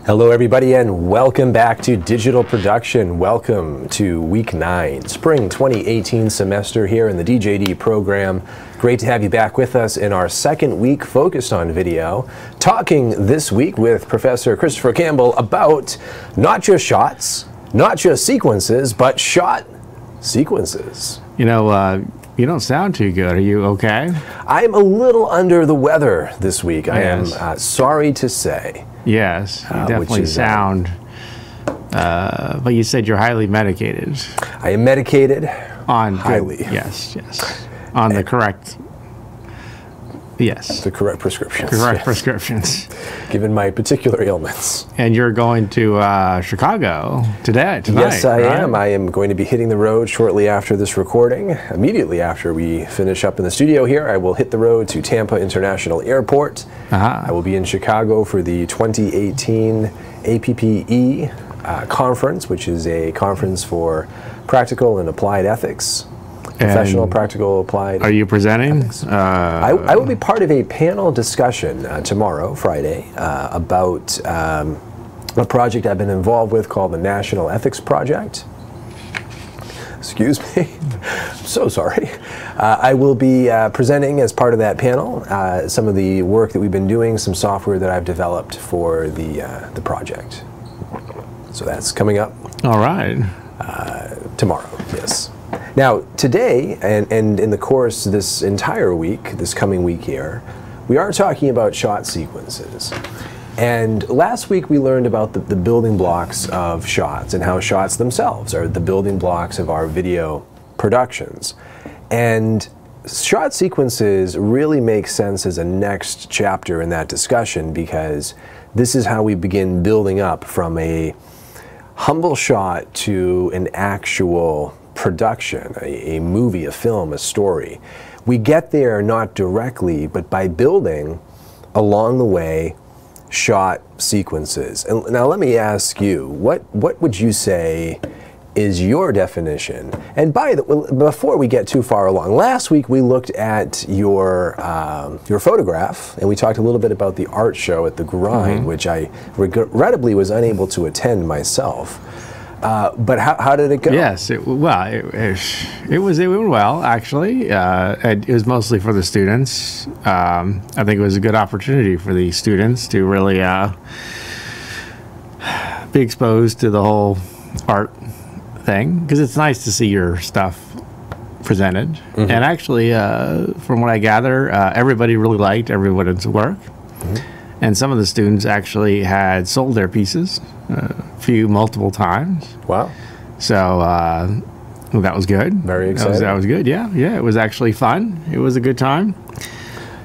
Hello everybody and welcome back to Digital Production. Welcome to week 9, spring 2018 semester here in the DJD program. Great to have you back with us in our second week focused on video. Talking this week with Professor Christopher Campbell about not just shots, not just sequences, but shot sequences. You know, you don't sound too good. Are you okay? I'm a little under the weather this week. Yes. I am sorry to say. Yes, you definitely sound, but you said you're highly medicated. I am medicated highly. Yes, on the correct, the correct prescriptions. Correct prescriptions. Given my particular ailments. And you're going to Chicago tonight. Yes, I am. I am going to be hitting the road shortly after this recording. Immediately after we finish up in the studio here, I will hit the road to Tampa International Airport. I will be in Chicago for the 2018 APPE conference, which is a conference for practical and applied ethics. Professional, practical, applied. Are you presenting? I will be part of a panel discussion tomorrow, Friday, about a project I've been involved with called the National Ethics Project. Excuse me. I'm so sorry. I will be presenting as part of that panel some of the work that we've been doing, some software that I've developed for the project. So that's coming up. All right. Tomorrow, yes. Now, today, and in the course this entire week, this coming week here, we are talking about shot sequences. And last week we learned about the building blocks of shots and how shots themselves are the building blocks of our video productions. And shot sequences really make sense as a next chapter in that discussion, because this is how we begin building up from a humble shot to an actual production, a movie, a film, a story. We get there not directly, but by building along the way shot sequences. And now let me ask you, what would you say is your definition? And before we get too far along, last week we looked at your photograph, and we talked a little bit about the art show at the Grind, which I regrettably was unable to attend myself. But how did it go? Yes, it went well, actually. It was mostly for the students. I think it was a good opportunity for the students to really be exposed to the whole art thing, because it's nice to see your stuff presented. And actually, from what I gather, everybody really liked everyone's work. And some of the students actually had sold their pieces multiple times. Wow. So that was good. Very exciting. That was good, yeah. Yeah, it was actually fun. It was a good time.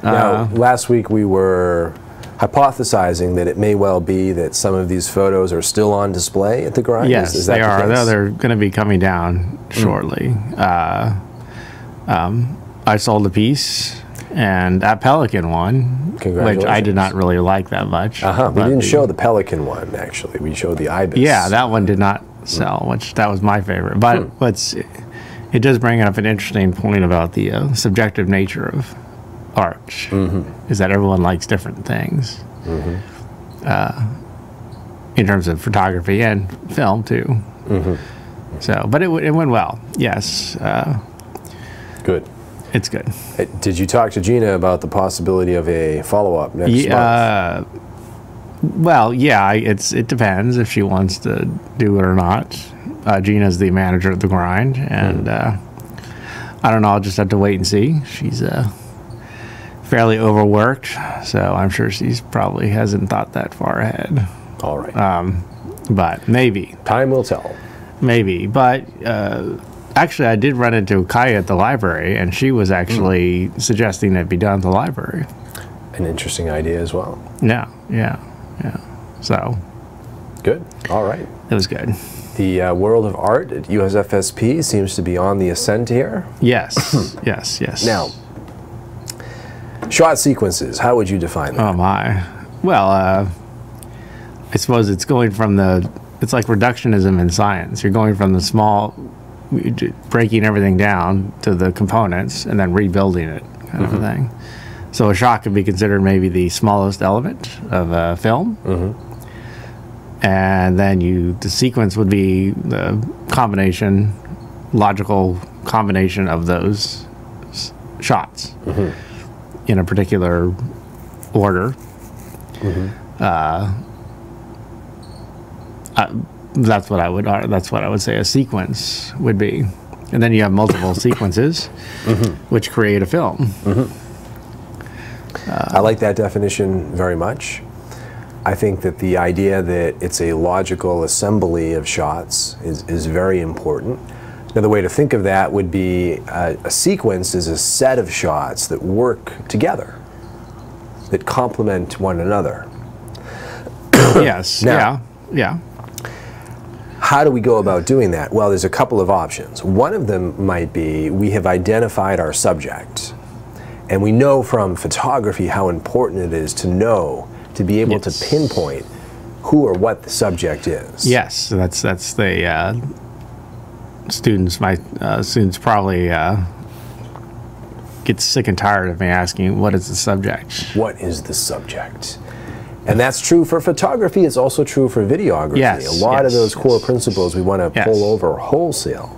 Now, last week we were hypothesizing that it may well be that some of these photos are still on display at the Grind. Yes, is that they are. The case? They're going to be coming down shortly. I sold a piece. And that Pelican one, which I did not really like that much. We didn't show the Pelican one, actually. We showed the Ibis. Yeah, that one did not sell, which that was my favorite. But it does bring up an interesting point about the subjective nature of art, is that everyone likes different things in terms of photography and film, too. So, but it went well, yes. Good. It's good. Did you talk to Gina about the possibility of a follow-up next month? Well, yeah, it depends if she wants to do it or not. Gina's the manager of the Grind, and I don't know, I'll just have to wait and see. She's fairly overworked, so I'm sure she's probably hasn't thought that far ahead. All right. But maybe. Time will tell. Maybe, but... actually, I did run into Kaya at the library, and she was actually suggesting it be done at the library. An interesting idea as well. Yeah. So. Good. All right. It was good. The world of art at USFSP seems to be on the ascent here. Yes. yes. Now, shot sequences, how would you define them? Oh, my. Well, I suppose it's going from it's like reductionism in science. You're going from the small... breaking everything down to the components and then rebuilding it, kind of a thing. So a shot could be considered maybe the smallest element of a film. and then the sequence would be the combination, logical combination of those shots in a particular order. That's what I would say a sequence would be, and then you have multiple sequences, which create a film. I like that definition very much. I think that the idea that it's a logical assembly of shots is very important. Another way to think of that would be a sequence is a set of shots that work together, that complement one another. Yes. Now, yeah. How do we go about doing that? Well, there's a couple of options. One of them might be we have identified our subject, and we know from photography how important it is to know, to be able to pinpoint who or what the subject is. Yes, that's the students. My students probably get sick and tired of me asking, "What is the subject?" What is the subject? And that's true for photography. It's also true for videography. Yes, a lot of yes, those core principles we want to pull over wholesale.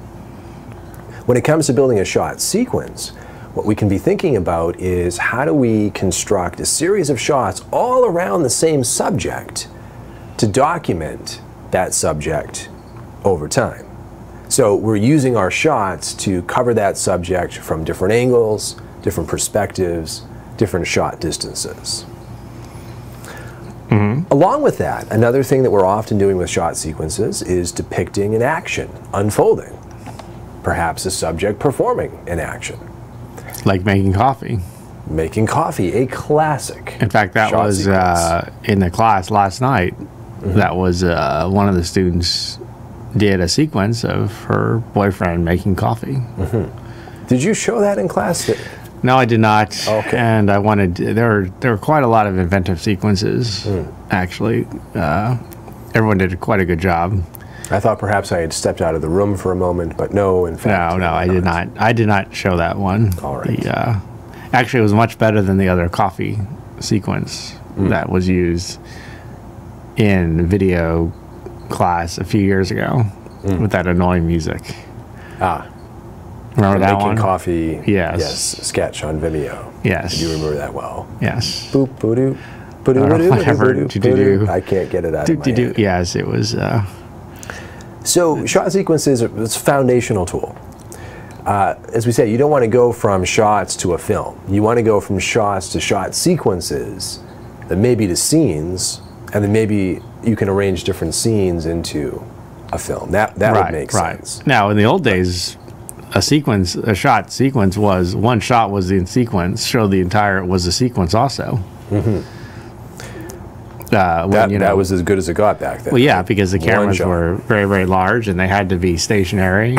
When it comes to building a shot sequence, what we can be thinking about is how do we construct a series of shots all around the same subject to document that subject over time. So we're using our shots to cover that subject from different angles, different perspectives, different shot distances. Along with that, another thing that we're often doing with shot sequences is depicting an action unfolding. Perhaps a subject performing an action. Like making coffee. Making coffee, a classic. In fact, that was in the class last night. That was one of the students did a sequence of her boyfriend making coffee. Did you show that in class? No, I did not. Okay. And I wanted. There were quite a lot of inventive sequences. Actually, everyone did quite a good job. I thought perhaps I had stepped out of the room for a moment, but no, in fact. No, I did not. I did not show that one. All right. Actually, it was much better than the other coffee sequence that was used in video class a few years ago with that annoying music. Remember that Making one? Coffee. Yes. Sketch on Vimeo. Yes. You remember that well. Yes. Boop, boo-doo. Whatever. I can't get it out of my head. Yes, it was. So shot sequences, it's a foundational tool. As we say, you don't want to go from shots to a film. You want to go from shots to shot sequences, then maybe to scenes, and then maybe you can arrange different scenes into a film. That would make sense. Now, in the old days, a shot sequence was one shot was in sequence, showed the entire was a sequence also. That was as good as it got back then. Well, yeah, because the cameras were very, very large and they had to be stationary,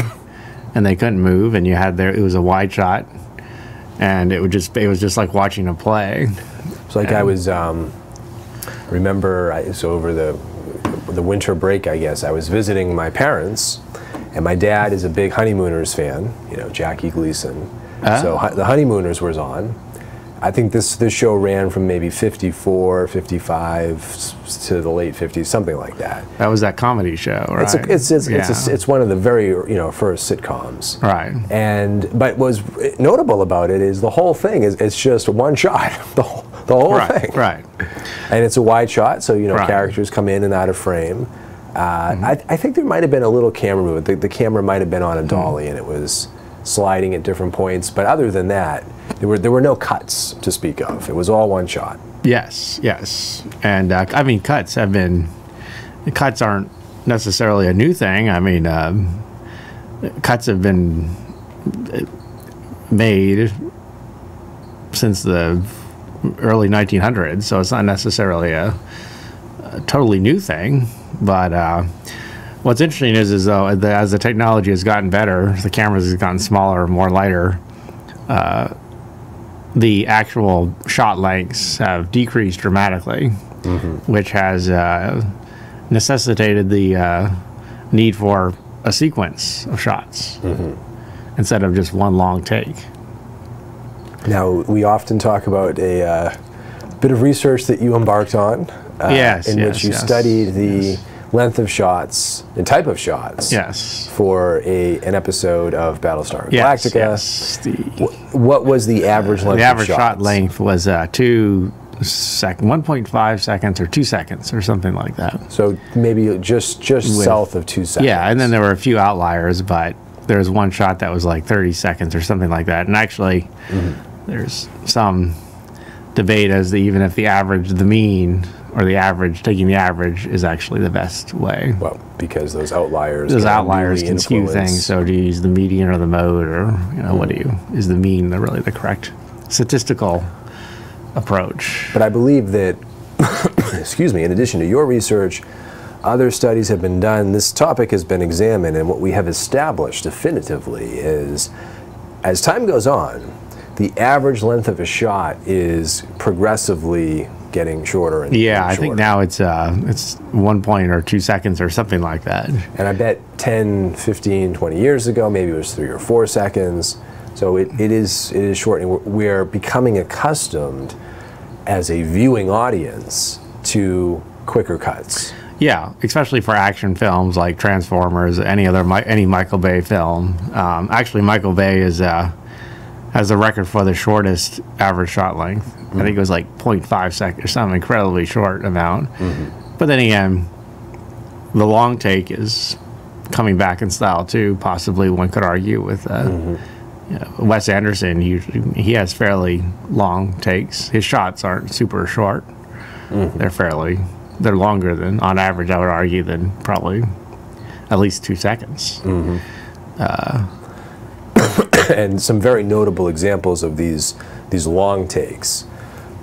and they couldn't move. And it was a wide shot, and it was just like watching a play. It's like I was so over the winter break, I guess I was visiting my parents, and my dad is a big Honeymooners fan. You know, Jackie Gleason. So the Honeymooners was on. I think this show ran from maybe 54, 55 to the late 50s, something like that. That was that comedy show, right? It's one of the very first sitcoms. Right. But what's notable about it is the whole thing it's just one shot, the whole thing. Right. And it's a wide shot, so characters come in and out of frame. I think there might have been a little camera movement. The camera might have been on a dolly, and it was sliding at different points. But other than that, there were no cuts to speak of. It was all one shot. Yes. And I mean, cuts aren't necessarily a new thing. I mean, cuts have been made since the early 1900s, so it's not necessarily a totally new thing. But what's interesting is though, as the technology has gotten better, the cameras have gotten smaller, more lighter, the actual shot lengths have decreased dramatically, which has necessitated the need for a sequence of shots instead of just one long take. Now, we often talk about a bit of research that you embarked on, in which you studied the length of shots and type of shots. Yes. For an episode of Battlestar Yes, Galactica. yes. What was the average length? The average of shot shots? length was 1.5 seconds or 2 seconds or something like that. So maybe just south of 2 seconds. Yeah, and then there were a few outliers, but there was one shot that was like 30 seconds or something like that. And actually, there's some debate as to even if the average, the mean, or the average, taking the average is actually the best way. Well, because those outliers. Those can outliers really can skew influence. things. So do you use the median or the mode, or what do you is the mean really the correct statistical approach? But I believe that, excuse me, in addition to your research, other studies have been done. This topic has been examined, and what we have established definitively is, as time goes on, the average length of a shot is progressively getting shorter and Yeah, shorter. I think now it's 1 point or 2 seconds or something like that. And I bet 10, 15, 20 years ago, maybe it was 3 or 4 seconds. So it is shortening. We're becoming accustomed as a viewing audience to quicker cuts. Yeah, especially for action films like Transformers, any Michael Bay film. Actually, Michael Bay has the record for the shortest average shot length. I think it was like 0.5 seconds or some incredibly short amount. But then again, the long take is coming back in style too. Possibly one could argue with Wes Anderson. Usually he has fairly long takes. His shots aren't super short. They're longer than, on average, I would argue, than probably at least 2 seconds. And some very notable examples of these long takes,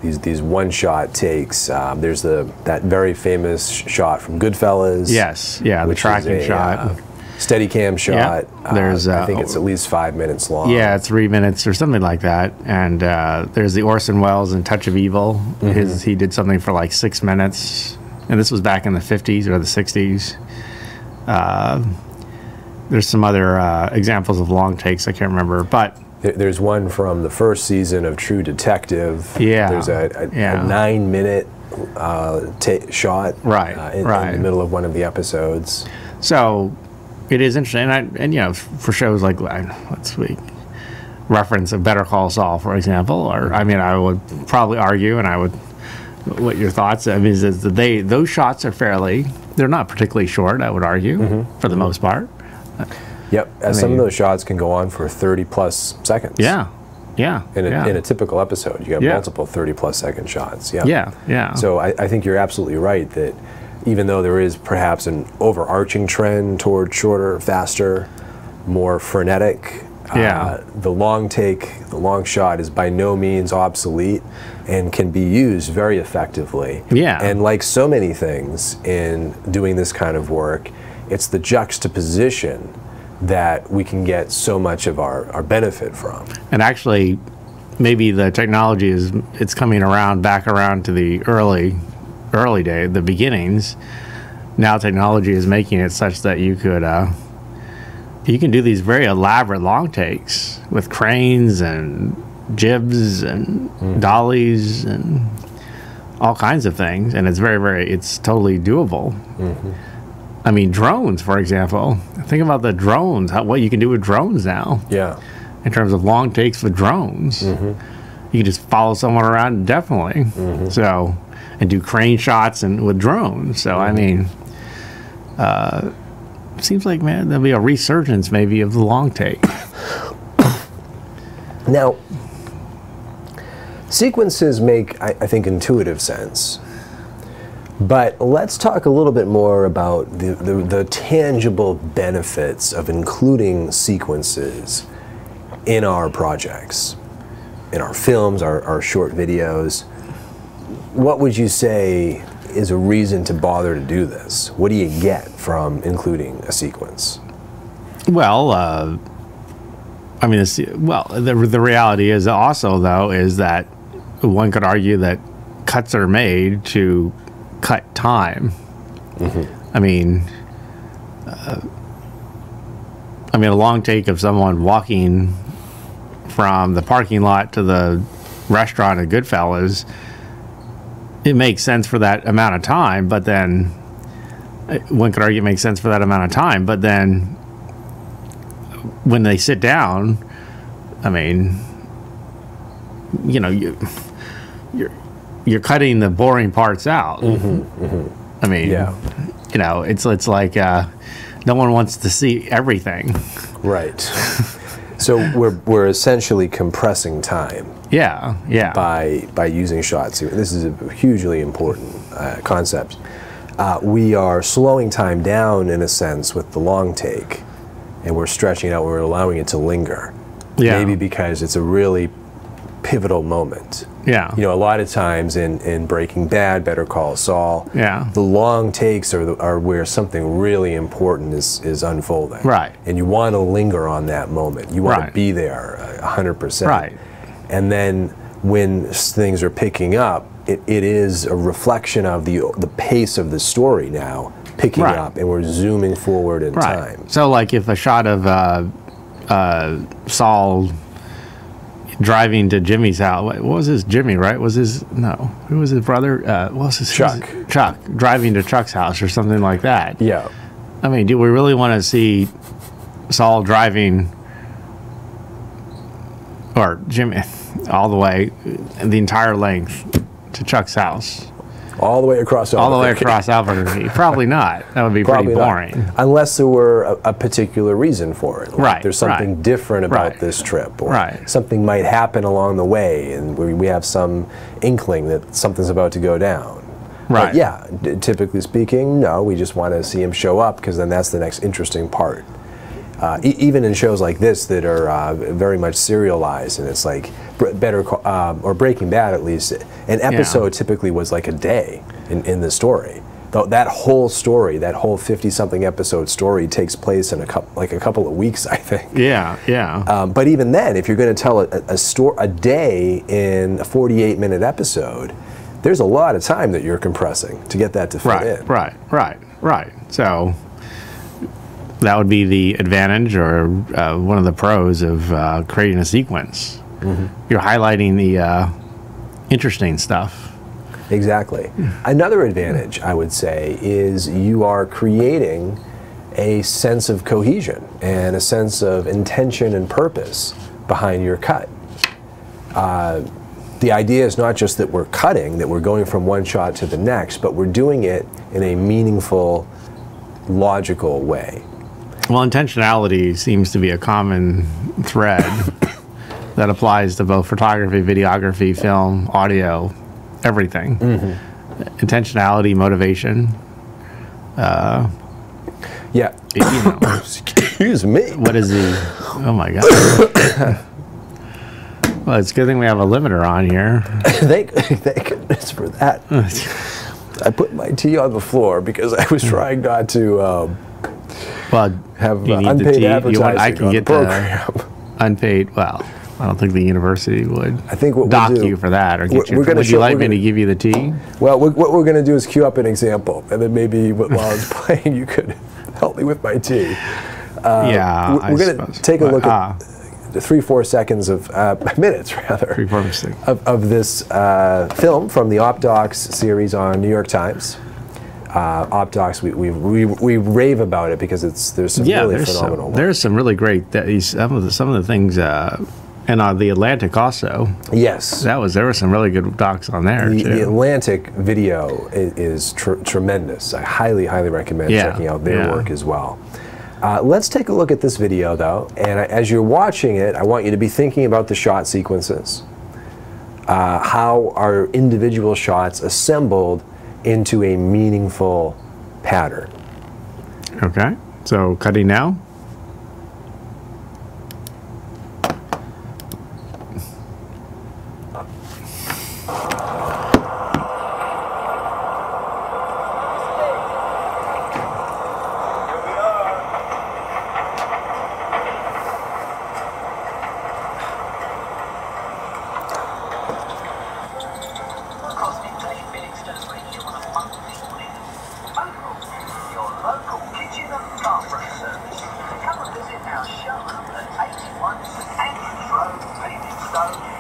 these one-shot takes. There's that very famous shot from Goodfellas. Yes, yeah, the which is tracking a, shot. Steadicam shot. There's, I think it's at least 5 minutes long. Yeah, 3 minutes or something like that. And there's the Orson Welles in Touch of Evil. He did something for like 6 minutes. And this was back in the 50s or the 60s. There's some other examples of long takes I can't remember. But There's one from the first season of True Detective. Yeah. There's a 9-minute shot in the middle of one of the episodes. So it is interesting. And for shows like, let's reference a Better Call Saul, for example, or I would probably argue, and what your thoughts? Is that those shots are they're not particularly short, I would argue, for the most part. Yep, some of those shots can go on for 30-plus seconds. Yeah. In a typical episode, you have multiple 30-plus second shots. Yeah. So I think you're absolutely right that even though there is perhaps an overarching trend toward shorter, faster, more frenetic, the long take, the long shot is by no means obsolete and can be used very effectively. Yeah. And like so many things in doing this kind of work, it's the juxtaposition that we can get so much of our benefit from. And actually, maybe the technology it's coming back around to the early day, the beginnings. Now technology is making it such that you can do these very elaborate long takes with cranes and jibs and dollies and all kinds of things, and it's it's totally doable. Drones, for example. Think about the drones, what you can do with drones now. Yeah. In terms of long takes with drones. You can just follow someone around indefinitely. So, and do crane shots with drones. So, seems like, man, there'll be a resurgence maybe of the long take. Now, sequences make, I think, intuitive sense. But let's talk a little bit more about the tangible benefits of including sequences in our projects, in our films, our short videos. What would you say is a reason to bother to do this? What do you get from including a sequence? Well, the reality is also, though, is that one could argue that cuts are made to cut time. A long take of someone walking from the parking lot to the restaurant at Goodfellas, it makes sense for that amount of time, but then one could argue it makes sense for that amount of time. But then when they sit down, I mean, you know, you're cutting the boring parts out. I mean, you know, it's like no one wants to see everything. Right. So we're essentially compressing time. Yeah. By using shots. This is a hugely important concept. We are slowing time down in a sense with the long take, and we're stretching it out. We're allowing it to linger. Yeah. Maybe because it's a really pivotal moment. Yeah. You know, a lot of times in Breaking Bad, Better Call Saul, Yeah. the long takes are where something really important is unfolding. Right. And you want to linger on that moment. You want Right. to be there 100%. Right. And then when things are picking up, it is a reflection of the pace of the story now picking Right. up, and we're zooming forward in time. So, like, if a shot of Saul driving to Jimmy's house, what was his Jimmy? Right? Was his no? Who was his brother? What was his Chuck. Chuck driving to Chuck's house or something like that. Yeah. I mean, do we really want to see Saul driving or Jimmy all the way, the entire length to Chuck's house? All the way across All the way Albuquerque. across Albuquerque? Probably not. That would be Probably pretty not. boring. Unless there were a particular reason for it. Like Right, there's something right. different about Right. this trip. Or Right. something might happen along the way, and we have some inkling that something's about to go down. Right. But yeah, typically speaking, no, we just want to see him show up, because then that's the next interesting part. Even in shows like this that are very much serialized, and it's like or Breaking Bad at least, an episode typically was like a day in the story. Though that whole story, that whole 50-something episode story takes place in a couple of weeks, I think. Yeah. But even then, if you're going to tell a day in a 48-minute episode, there's a lot of time that you're compressing to get that to fit in. Right. So that would be the advantage, or one of the pros of creating a sequence. You're highlighting the interesting stuff. Exactly. Another advantage, I would say, is you are creating a sense of cohesion and a sense of intention and purpose behind your cut. The idea is not just that we're cutting, that we're going from one shot to the next, but we're doing it in a meaningful, logical way. Well, intentionality seems to be a common thread that applies to both photography, videography, film, audio, everything. Intentionality, motivation. Yeah. You know, Excuse me. what is the? Oh my God. Well, it's a good thing we have a limiter on here. Thank goodness for that. I put my tea on the floor because I was trying not to Well, have you need the unpaid tea. advertising I can on get the program. unpaid. Well, I don't think the university would I think what dock we'll do, you for that, or get you. we're gonna Would show- you like we're me gonna- to give you the tea? Well, what we're going to do is cue up an example, and then maybe while it's playing, you could help me with my tea. Yeah, We're going to take a look at the 3-4 seconds of minutes, rather, 3-4 6. of this film from the OpDocs series on New York Times. OpDocs, we rave about it because there's some really phenomenal ones. There's some really great. Some of the things, and the Atlantic also. Yes. There were some really good docs on there The too. Atlantic video is tremendous. I highly recommend checking out their work as well. Let's take a look at this video, though, and as you're watching it, I want you to be thinking about the shot sequences. How are individual shots assembled into a meaningful pattern? Okay, so cutting now.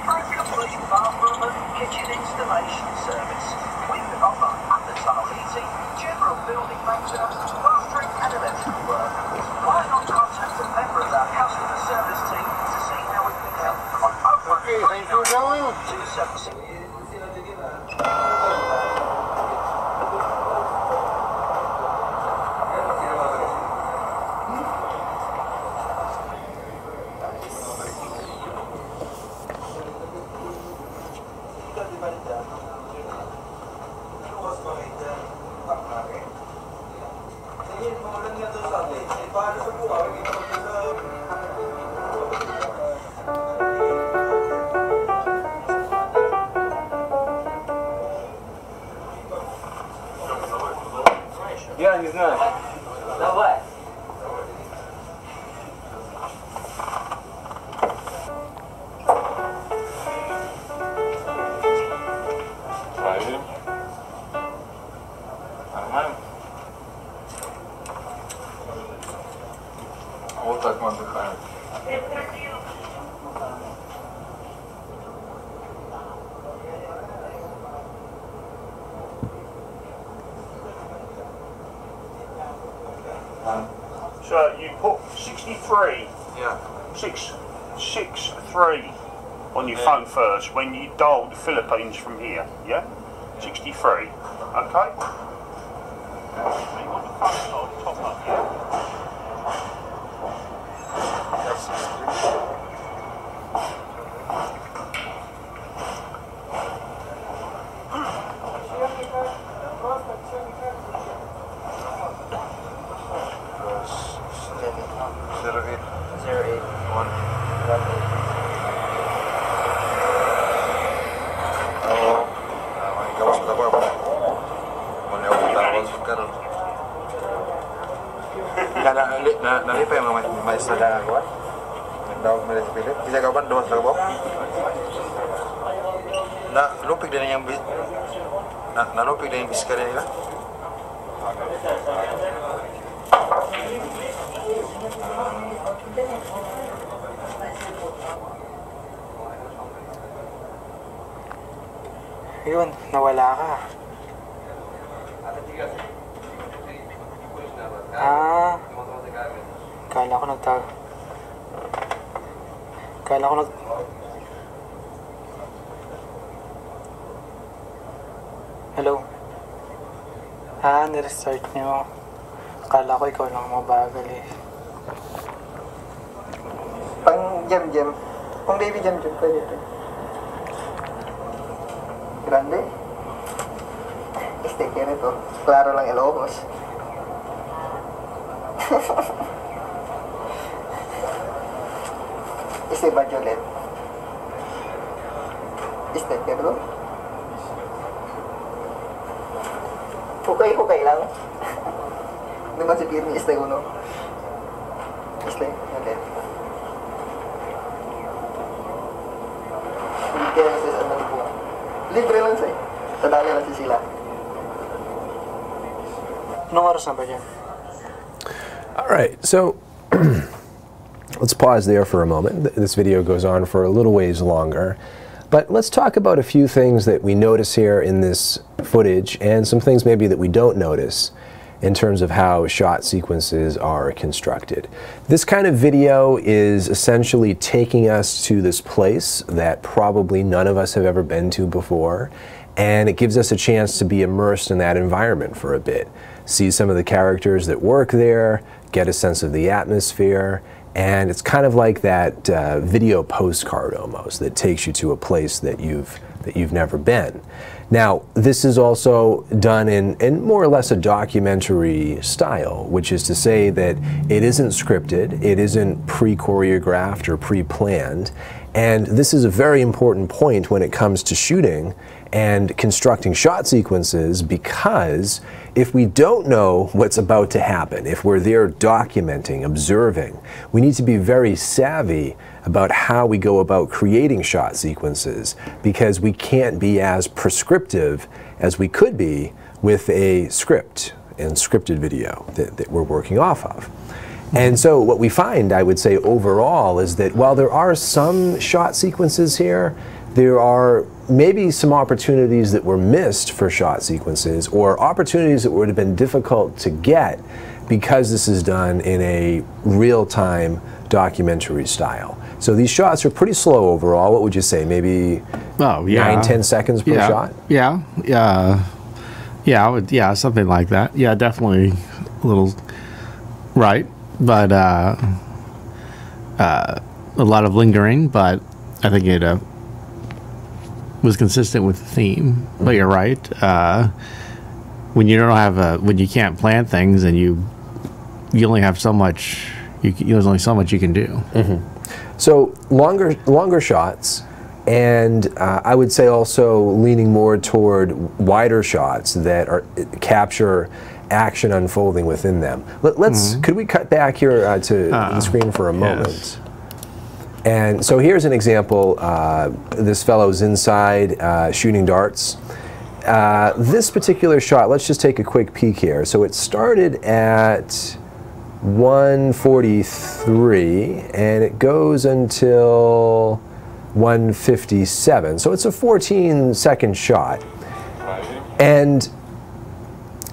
For a complete bathroom and Я не знаю. Давай. Проверим. Нормально? Вот так мы отдыхаем. So you put 63, Yeah. 663 on your phone first when you dial the Philippines from here, yeah? 63, okay? So you want the phone side top up, yeah? That's 63. Zero eight. 1. Oo. May gawas na ba? Mali ako tawag karon. Nalipay mo may sada ako. Nagdawag mo sa pilit. Isa ka ba duwas na ba? Na lupig din yung nalupig din yung biskara nila. Yun, nawala ka. Kala ko Hello? Nirestart niyo. Kala ko ikaw lang mabagal eh. Pang jam-jam. Pang baby jam-jam pwede ito. Grande. Sticker ito. Klaro lang Ilocos. Este Bajolet. Sticker ito. Hukay-hukay lang. Naman si Pirmi, este uno. Este, okay. Hindi kaya kasi sa ano po. Libre lang sa'yo. Sadali lang si sila. Anong oras na ba dyan? All right, so let's pause there for a moment. This video goes on for a little ways longer. But let's talk about a few things that we notice here in this footage and some things maybe that we don't notice in terms of how shot sequences are constructed. This kind of video is essentially taking us to this place that probably none of us have ever been to before, and it gives us a chance to be immersed in that environment for a bit. See some of the characters that work there, get a sense of the atmosphere, and it's kind of like that video postcard almost that takes you to a place that you've never been. Now, this is also done in more or less a documentary style, which is to say that it isn't scripted, it isn't pre-choreographed or pre-planned, and this is a very important point when it comes to shooting and constructing shot sequences, because if we don't know what's about to happen, if we're there documenting, observing, we need to be very savvy about how we go about creating shot sequences, because we can't be as prescriptive as we could be with a script and scripted video that we're working off of. And so what we find, I would say overall, is that while there are some shot sequences here, there are maybe some opportunities that were missed for shot sequences, or opportunities that would have been difficult to get because this is done in a real-time documentary style. So these shots are pretty slow overall. What would you say? Maybe 9-10 seconds per shot? Yeah, I would, something like that. Yeah, definitely a little, right, but a lot of lingering, but I think it was consistent with the theme. But you're right. When you don't have when you can't plan things and you only have so much, there's only so much you can do. So longer shots, and I would say also leaning more toward wider shots that capture action unfolding within them. Could we cut back here to the screen for a moment? Yes. And so here's an example. This fellow's inside shooting darts. This particular shot, let's just take a quick peek here. So it started at 143 and it goes until 157. So it's a 14-second shot. And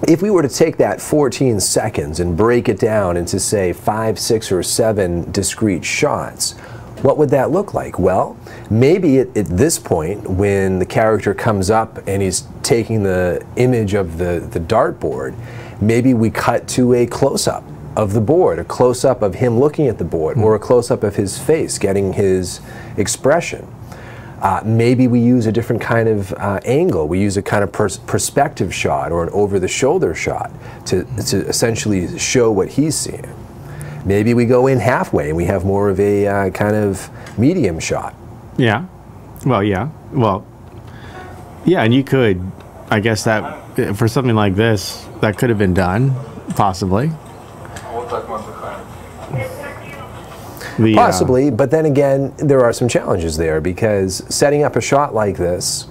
if we were to take that 14 seconds and break it down into, say, 5, 6, or 7 discrete shots, what would that look like? Well, maybe at this point, when the character comes up and he's taking the image of the dartboard, maybe we cut to a close-up of the board, a close-up of him looking at the board, or a close-up of his face, getting his expression. Maybe we use a different kind of angle. We use a kind of perspective shot or an over-the-shoulder shot to essentially show what he's seeing. Maybe we go in halfway and we have more of a kind of medium shot. Yeah. Well, yeah. Well, yeah, and you could, I guess that, for something like this, that could have been done, possibly. Possibly, but then again, there are some challenges there, because setting up a shot like this,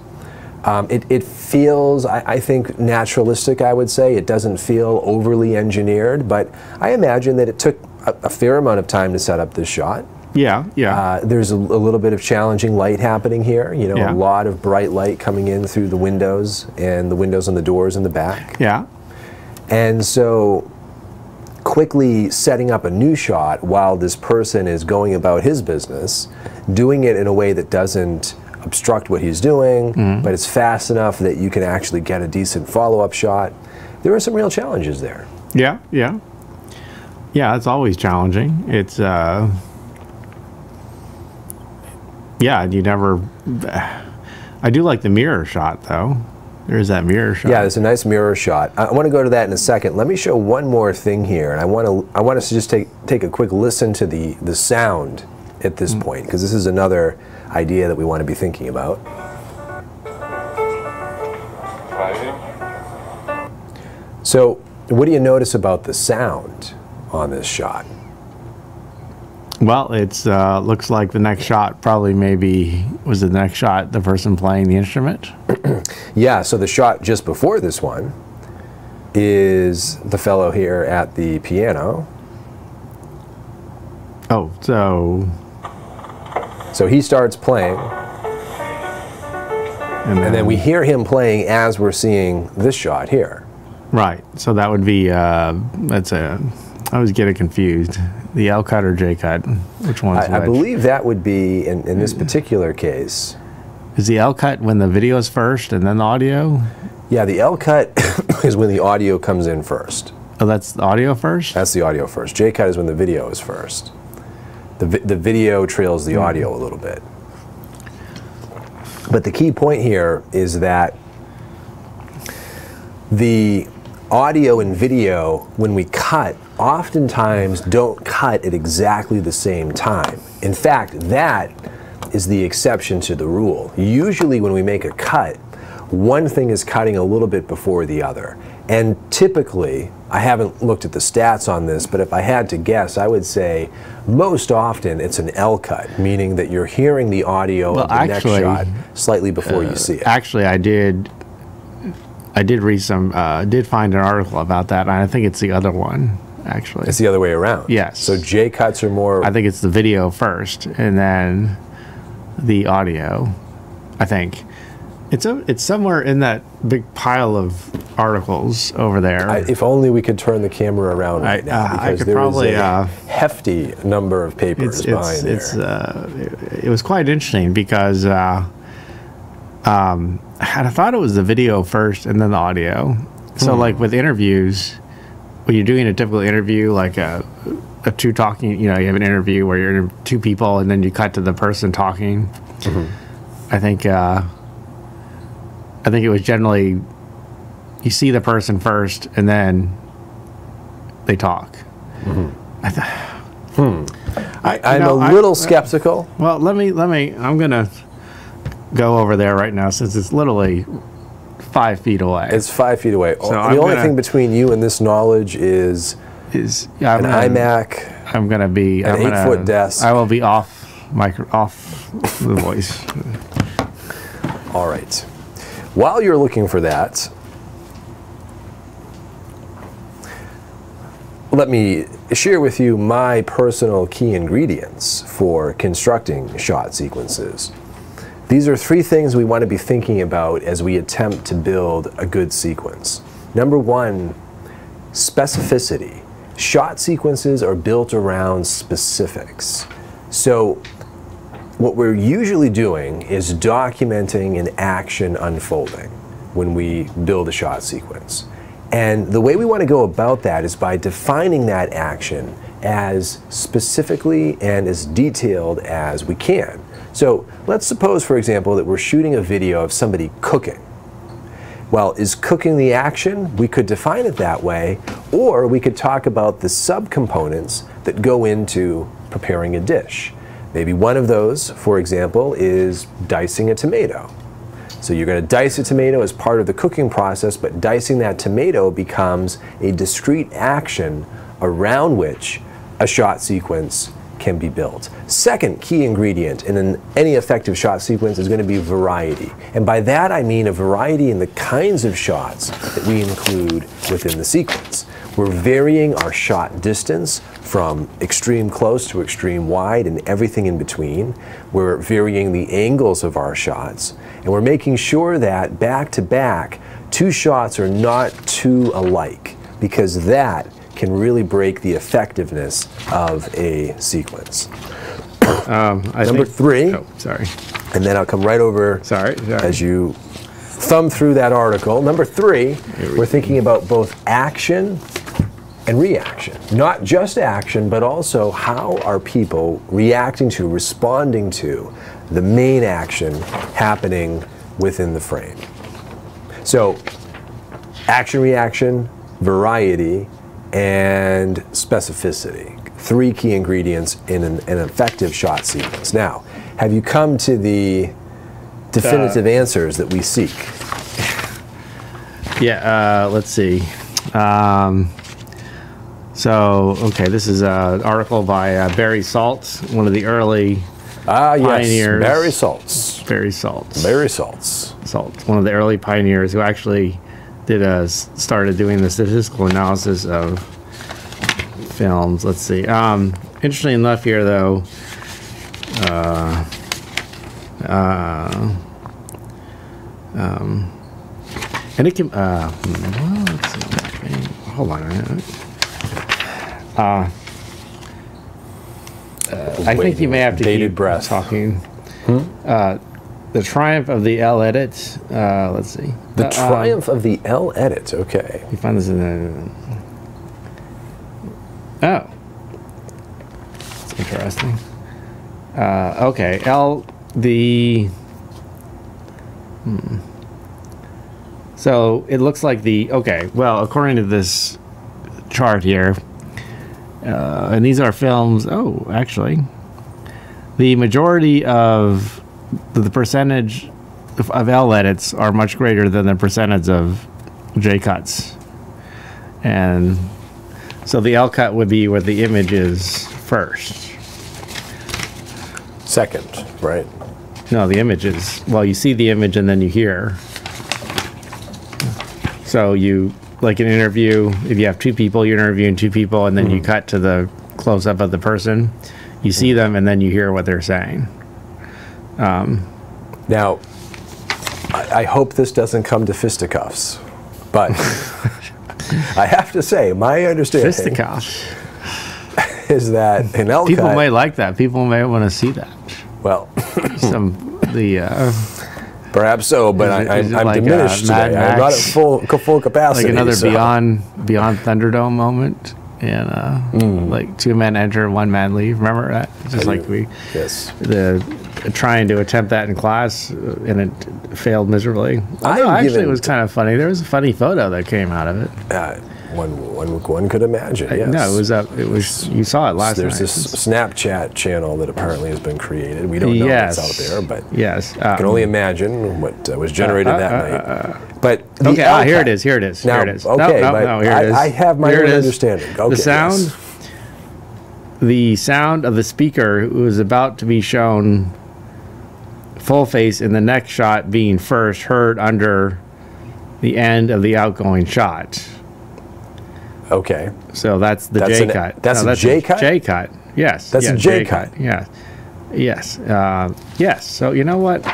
it feels, I think, naturalistic, I would say. It doesn't feel overly engineered, but I imagine that it took a fair amount of time to set up this shot. Yeah, yeah. There's a little bit of challenging light happening here. You know, a lot of bright light coming in through the windows and the windows on the doors in the back. Yeah. And so quickly setting up a new shot while this person is going about his business, doing it in a way that doesn't obstruct what he's doing, but it's fast enough that you can actually get a decent follow-up shot. There are some real challenges there. Yeah, yeah. Yeah, it's always challenging. It's, yeah, you never, I do like the mirror shot, though. There's that mirror shot. Yeah, there's a nice mirror shot. I want to go to that in a second. Let me show one more thing here, and I want us to just take a quick listen to the sound at this point, because this is another idea that we want to be thinking about. So, what do you notice about the sound on this shot? Well, it's looks like the next shot probably was the next shot the person playing the instrument. Yeah, so the shot just before this one is the fellow here at the piano. Oh, so he starts playing, and then we hear him playing as we're seeing this shot here. Right, so that would be, I always get it confused. The L cut or J cut? Which one's which? I believe that would be, in this particular case. Is the L cut when the video is first and then the audio? Yeah, the L cut is when the audio comes in first. Oh, that's the audio first? That's the audio first. J cut is when the video is first. The video trails the audio a little bit. But the key point here is that the audio and video, when we cut, oftentimes don't cut at exactly the same time. In fact, that is the exception to the rule. Usually when we make a cut, one thing is cutting a little bit before the other. And typically, I haven't looked at the stats on this, but if I had to guess, I would say most often it's an L cut, meaning that you're hearing the audio of the next shot slightly before you see it. Actually, I did read did find an article about that, and I think it's the other one, actually. It's the other way around. Yes. So J cuts are more... I think it's the video first, and then the audio, I think. It's somewhere in that big pile of articles over there. If only we could turn the camera around right now, I because could there probably, is a hefty number of papers behind there. It was quite interesting because I thought it was the video first and then the audio. So like with interviews, when you're doing a typical interview, like a two talking, you have an interview where you're two people and then you cut to the person talking. I think it was generally you see the person first and then they talk. I'm a little skeptical. Well, let me. I'm gonna go over there right now since it's literally 5 feet away. It's 5 feet away. So the only thing between you and this knowledge is an iMac. I'm gonna be an 8-foot desk. I will be off the voice. All right. While you're looking for that, let me share with you my personal key ingredients for constructing shot sequences. These are 3 things we want to be thinking about as we attempt to build a good sequence. Number 1, specificity. Shot sequences are built around specifics. So what we're usually doing is documenting an action unfolding when we build a shot sequence. And the way we want to go about that is by defining that action as specifically and as detailed as we can. So let's suppose, for example, that we're shooting a video of somebody cooking. Well, is cooking the action? We could define it that way, or we could talk about the subcomponents that go into preparing a dish. Maybe one of those, for example, is dicing a tomato. So you're going to dice a tomato as part of the cooking process, but dicing that tomato becomes a discrete action around which a shot sequence can be built. Second key ingredient in any effective shot sequence is going to be variety. And by that I mean a variety in the kinds of shots that we include within the sequence. We're varying our shot distance from extreme close to extreme wide and everything in between. We're varying the angles of our shots, and we're making sure that back to back, 2 shots are not too alike, because that can really break the effectiveness of a sequence. Number 3, oh, sorry. And then I'll come right over as you thumb through that article. Number 3, we're thinking about both action and reaction. Not just action, but also how are people reacting to, responding to the main action happening within the frame. So, action, reaction, variety, and specificity. 3 key ingredients in an effective shot sequence. Now, have you come to the definitive answers that we seek? Yeah, let's see. So, okay, this is an article by Barry Saltz, one of the early pioneers. Barry Saltz. Barry Saltz. Barry Saltz. Saltz, one of the early pioneers who actually started doing the statistical analysis of films. Let's see. Interestingly enough here, though, and it can, well, let's see. Hold on a minute. I think you may have to keep talking. The Triumph of the L-Edit. Let's see. The Triumph of the L-Edit. Okay. You find this in the... Oh. That's interesting. Okay. So it looks like okay, well, according to this chart here, and these are films, actually, the majority of the percentage of L edits are much greater than the percentage of J cuts. And so the L cut would be where the image is first. Second, right? No, the image is, well, you see the image and then you hear. So you, like an interview, if you have 2 people, you're interviewing 2 people, and then you cut to the close-up of the person. You see them, and then you hear what they're saying. Now, I hope this doesn't come to fisticuffs, but I have to say, my understanding Fisticuffs. is that an L People cut. may like that. People may want to see that. Well, perhaps so, but Is it I'm like, diminished Mad today. I'm not at Max? full capacity. like another so- Beyond Thunderdome moment, and like 2 men enter, 1 man leave. Remember that? Just like we Yes. trying to attempt that in class, and it failed miserably. Although, I'm actually, given- it was kind of funny. There was a funny photo that came out of it. One could imagine. Yes. No, it was up. It was. You saw it last There's night. this Snapchat channel that apparently has been created. We don't know Yes. what's out there, but Yes. I can only imagine what was generated that night. But the Okay, L here cut- it is. Here it is. Now, Here it is. okay, no, but here it is. I have my Here it own is. understanding. Okay, the sound, yes. the sound of the speaker was about to be shown full face in the next shot being first heard under the end of the outgoing shot. Okay. So that's the That's J an- cut. that's a J cut? J cut. Yes. That's a yes, J cut. Yes. Yes. Yes. So you know what?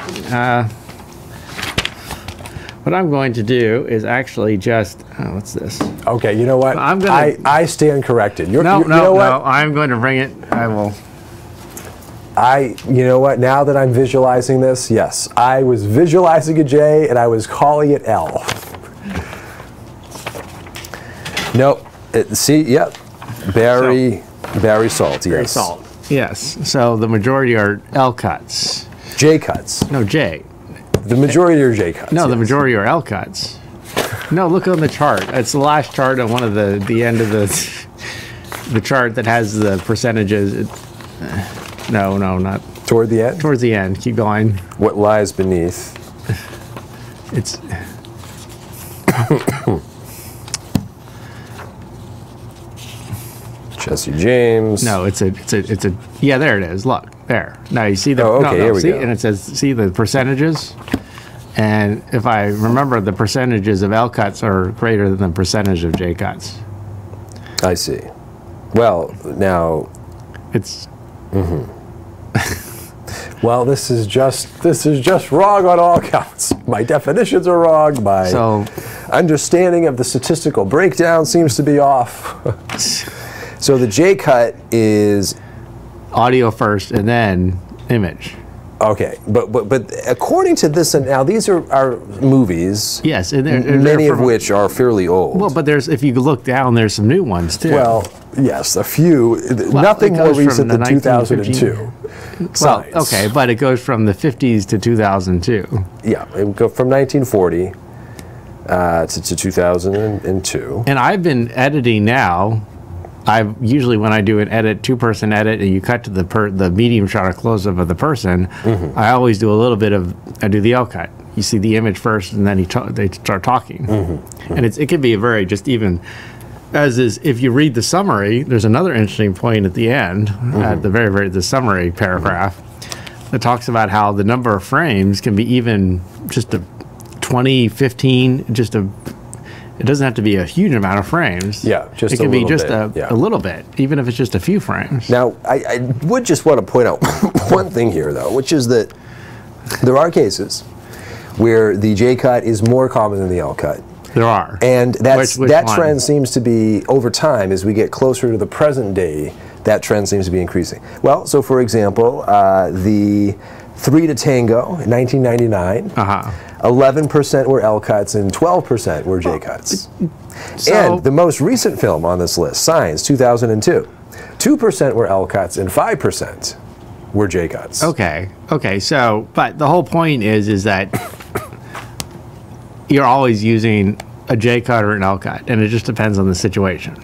What I'm going to do is actually just what's this? Okay, you know what? I'm gonna- I stand corrected. No, you no, know what? no. I'm going to bring it. I will. You know what? Now that I'm visualizing this, yes, I was visualizing a J and I was calling it L. Nope. Yep. Barry Salt. Yes. Very salt. Yes. So the majority are L cuts. J cuts. No, J. The majority are J cuts. No, the yes. majority are L cuts. No, look on the chart. It's the last chart on one of the end of the chart that has the percentages. No, not Toward the end. towards the end. Keep going. What lies beneath? It's Jesse James. no, it's a yeah. There it is. Look there. Now you see the Oh, okay, here we see, go. and it says see the percentages. And if I remember, the percentages of L cuts are greater than the percentage of J cuts. I see. Well, now, It's well, this is just wrong on all counts. My definitions are wrong. My so understanding of the statistical breakdown seems to be off. So the J cut is audio first and then image. okay, but according to this, and now these are movies, Yes, and they're many of from- which are fairly old. Well, but there's if you look down, there's some new ones too. Well, yes, a few. Nothing it more goes from recent the than 2002. well, Signs. okay, but it goes from the 50s to 2002. Yeah, it would go from 1940 to 2002. And I've been editing now. I usually when I do an edit, 2-person edit, and you cut to the medium shot or close up of the person, I always do a little bit of I do the L cut. You see the image first, and then they start talking, and it can be a very just even. As is, if you read the summary, there's another interesting point at the end, at the very the summary paragraph, that talks about how the number of frames can be even just a 20, 15, it doesn't have to be a huge amount of frames. Yeah, just it a can be little just bit, yeah. a little bit, even if it's just a few frames. Now, I would just want to point out one thing here, though, which is that there are cases where the J cut is more common than the L cut. There are. And Which that one? trend seems to be, over time, as we get closer to the present day, that trend seems to be increasing. Well, so for example, the 3 to Tango in 1999, 11% were L cuts and 12% were J cuts. So- And the most recent film on this list, Signs, 2002, 2% were L cuts and 5% were J cuts. Okay. So, but the whole point is that you're always using a J cut or an L cut, and it just depends on the situation.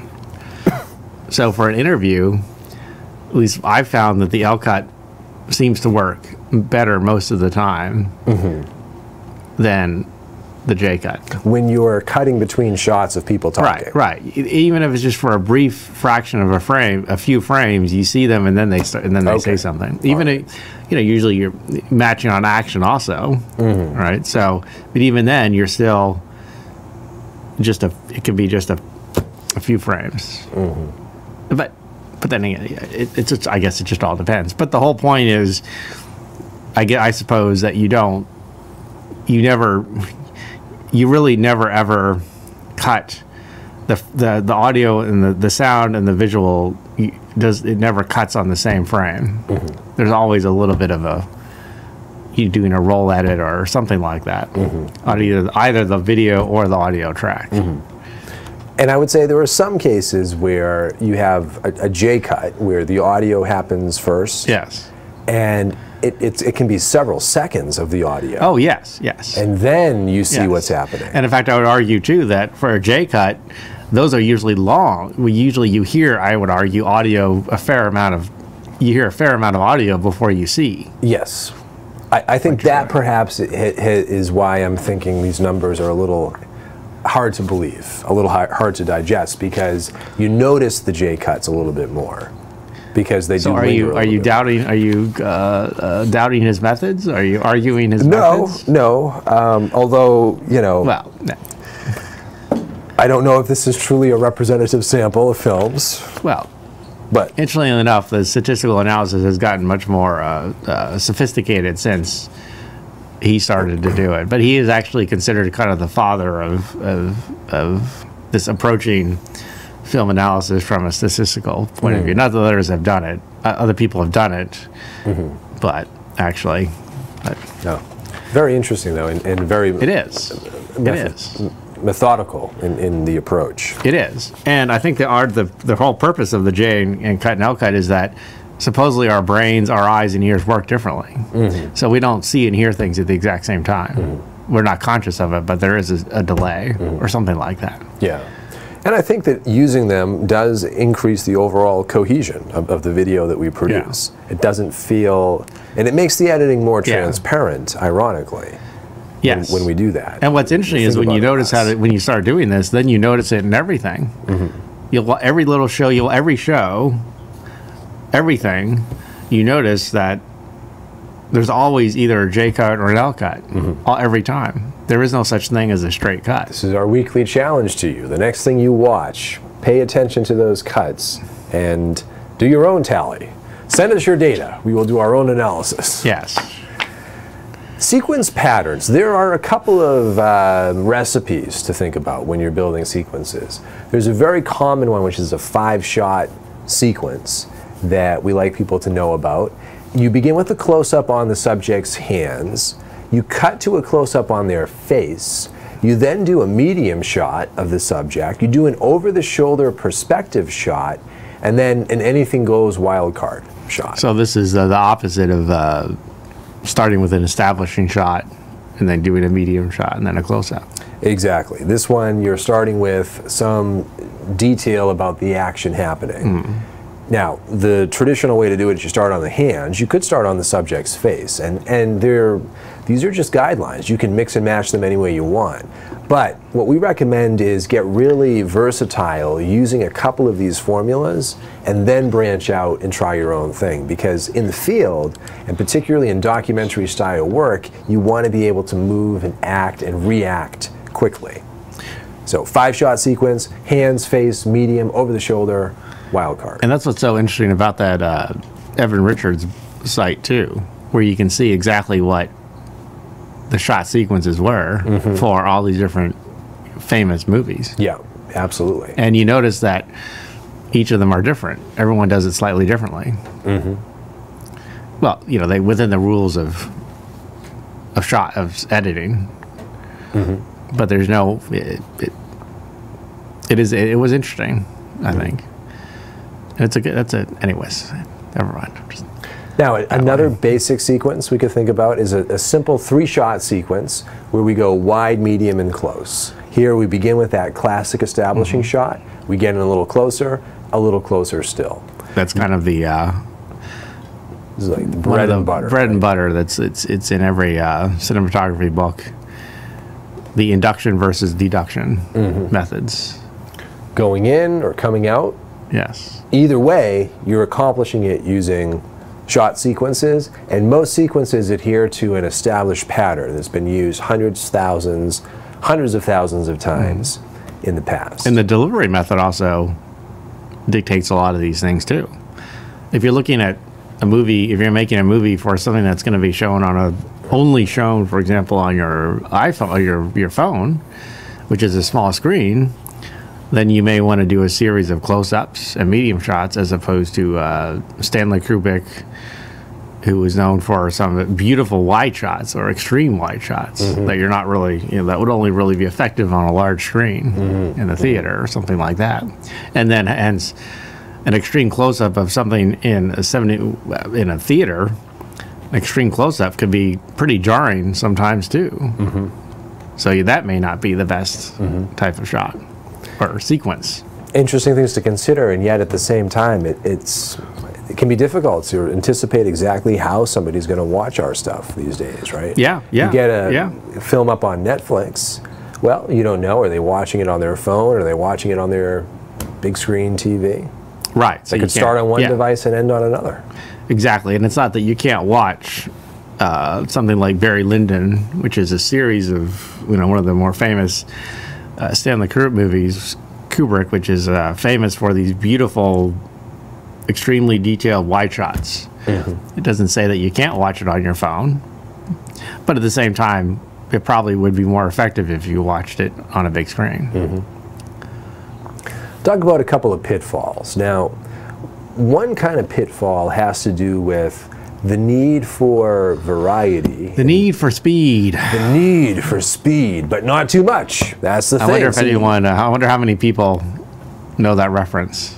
So, for an interview, at least I've found that the L cut seems to work better most of the time than the J cut. When you're cutting between shots of people talking. Right. Even if it's just for a brief fraction of a frame, a few frames, you see them and then they start, and then they Okay. say something. Even usually you're matching on action also, right? So, but even then, you're still it can be just a few frames. But then again, it's just, I guess it just all depends. But the whole point is, I suppose that you don't you really never ever cut the audio and the sound and the visual. It never cuts on the same frame. There's always a little bit of you doing a roll edit or something like that on either the video or the audio track. And I would say there are some cases where you have a J cut where the audio happens first. Yes. And it can be several seconds of the audio. Oh, yes. And then you see Yes. what's happening. And in fact, I would argue too that for a J cut, those are usually long. You hear, I would argue, you hear a fair amount of audio before you see. Yes. I think that perhaps is why I'm thinking these numbers are a little hard to believe, a little hard to digest, because you notice the J cuts a little bit more because they do. Are you doubting his methods? Are you arguing his methods? No. Although Well, no. I don't know if this is truly a representative sample of films, Well, but interestingly enough, the statistical analysis has gotten much more sophisticated since he started to do it. But he is actually considered kind of the father of this approaching film analysis from a statistical point of view. Not that others have done it; other people have done it, but actually, no. Very interesting though, and very it is. methodical in the approach. It is, and I think the whole purpose of the J and cut and L cut is that supposedly our brains, our eyes and ears work differently, so we don't see and hear things at the exact same time. We're not conscious of it, but there is a delay or something like that. Yeah, and I think that using them does increase the overall cohesion of the video that we produce. Yeah. It doesn't feel, and it makes the editing more transparent, ironically. Yes. When we do that. And what's interesting is when you notice when you start doing this, then you notice it in everything. Every little show, everything, you notice that there's always either a J cut or an L cut every time. There is no such thing as a straight cut. This is our weekly challenge to you. The next thing you watch, pay attention to those cuts and do your own tally. Send us your data. We will do our own analysis. Yes. Sequence patterns. There are a couple of recipes to think about when you're building sequences. There's a very common one, which is a 5-shot sequence that we like people to know about. You begin with a close-up on the subject's hands. You cut to a close-up on their face. You then do a medium shot of the subject. You do an over-the-shoulder perspective shot, and then an anything goes wild card shot. So this is the opposite of starting with an establishing shot and then doing a medium shot and then a close-up. Exactly. This one, you're starting with some detail about the action happening. Now, the traditional way to do it is you start on the hands. You could start on the subject's face, and these are just guidelines. You can mix and match them any way you want. But what we recommend is get really versatile using a couple of these formulas and then branch out and try your own thing. Because in the field, and particularly in documentary style work, you want to be able to move and act and react quickly. So 5-shot sequence, hands, face, medium, over the shoulder, wild card. And that's what's so interesting about that Evan Richards site too, where you can see exactly what the shot sequences were for all these different famous movies. Yeah, absolutely. And you notice that each of them are different. Everyone does it slightly differently. Well, they within the rules of editing. But there's no. It was interesting, I think. Anyways, never mind. Now, another basic sequence we could think about is a simple 3-shot sequence where we go wide, medium, and close. Here we begin with that classic establishing shot. We get in a little closer still. That's kind of the This is like the bread and butter. Bread and butter. It's in every cinematography book. The induction versus deduction methods. Going in or coming out. Yes. Either way, you're accomplishing it using shot sequences, and most sequences adhere to an established pattern that's been used hundreds of thousands of times in the past. And the delivery method also dictates a lot of these things too. If you're looking at a movie, if you're making a movie for something that's going to be shown on only shown, for example, on your iPhone or your phone, which is a small screen, then you may want to do a series of close-ups and medium shots as opposed to Stanley Kubrick, who was known for some beautiful wide shots or extreme wide shots that you're not really, that would only really be effective on a large screen in the theater or something like that. And then hence an extreme close-up of something in a theater, an extreme close-up could be pretty jarring sometimes too. So that may not be the best type of shot or sequence. Interesting things to consider, and yet at the same time, it can be difficult to anticipate exactly how somebody's going to watch our stuff these days, right? Yeah, yeah. You get a film up on Netflix, well, you don't know, are they watching it on their phone, or are they watching it on their big screen TV? Right. So it could start on one device and end on another. Exactly, and it's not that you can't watch something like Barry Lyndon, which is a series of, one of the more famous Stanley Kubrick movies, which is famous for these beautiful, extremely detailed wide shots. It doesn't say that you can't watch it on your phone, but at the same time, it probably would be more effective if you watched it on a big screen. Talk about a couple of pitfalls. Now, one kind of pitfall has to do with the need for variety. The need for speed. The need for speed, but not too much. That's the thing. I wonder how many people know that reference.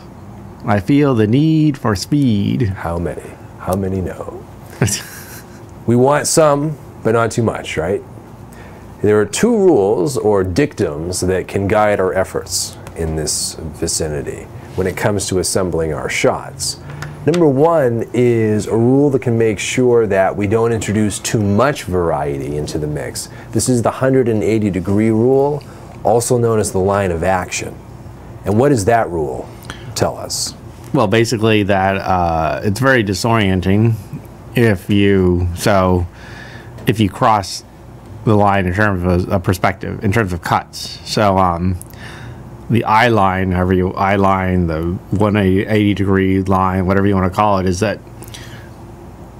I feel the need for speed. How many? How many know? We want some, but not too much, right? There are two rules or dictums that can guide our efforts in this vicinity when it comes to assembling our shots. Number one is a rule that can make sure that we don't introduce too much variety into the mix. This is the 180-degree rule, also known as the line of action. And what does that rule tell us? Well, basically that it's very disorienting if you cross the line in terms of a perspective, in terms of cuts. So the eye line, however you eye line, the 180-degree line, whatever you want to call it, is that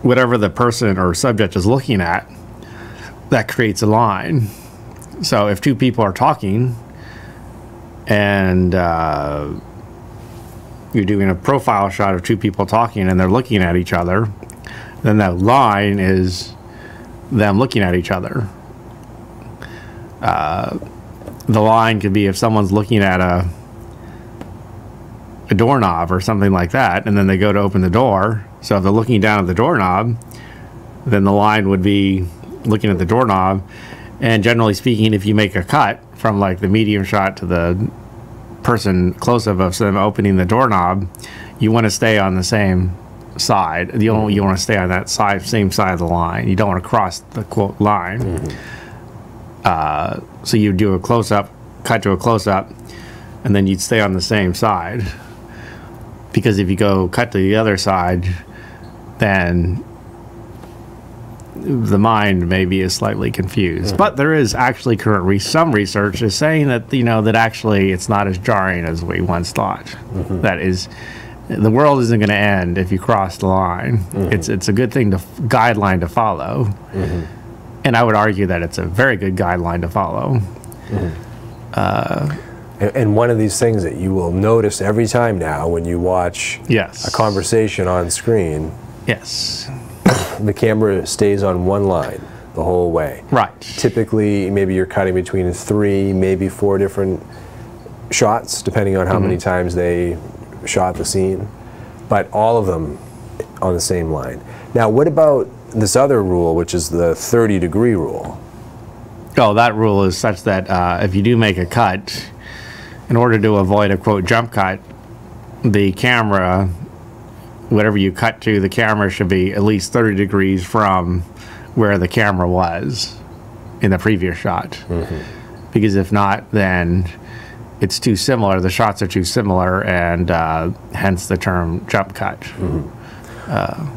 whatever the person or subject is looking at, that creates a line. So if two people are talking and you're doing a profile shot of two people talking and they're looking at each other, then that line is them looking at each other. The line could be if someone's looking at a doorknob or something like that, and then they go to open the door. So if they're looking down at the doorknob, then the line would be looking at the doorknob. And generally speaking, if you make a cut from like the medium shot to the person close-up of them opening the doorknob, you want to stay on the same side. You want to stay on that same side of the line. You don't want to cross the quote line. So you do a close-up, cut to a close-up, and then you'd stay on the same side. Because if you go cut to the other side, then the mind maybe is slightly confused. But there is actually some research is saying that that actually it's not as jarring as we once thought. That is, the world isn't going to end if you cross the line. It's a good thing guideline to follow. And I would argue that it's a very good guideline to follow. And one of these things that you will notice every time now when you watch a conversation on screen, the camera stays on one line the whole way. Right. Typically, maybe you're cutting between 3, maybe 4 different shots, depending on how many times they shot the scene, but all of them on the same line. Now, what about this other rule, which is the 30-degree rule? Oh, that rule is such that if you do make a cut, in order to avoid a quote jump cut, the camera, whatever you cut to, the camera should be at least 30 degrees from where the camera was in the previous shot. Because if not, then it's too similar, the shots are too similar, and hence the term jump cut.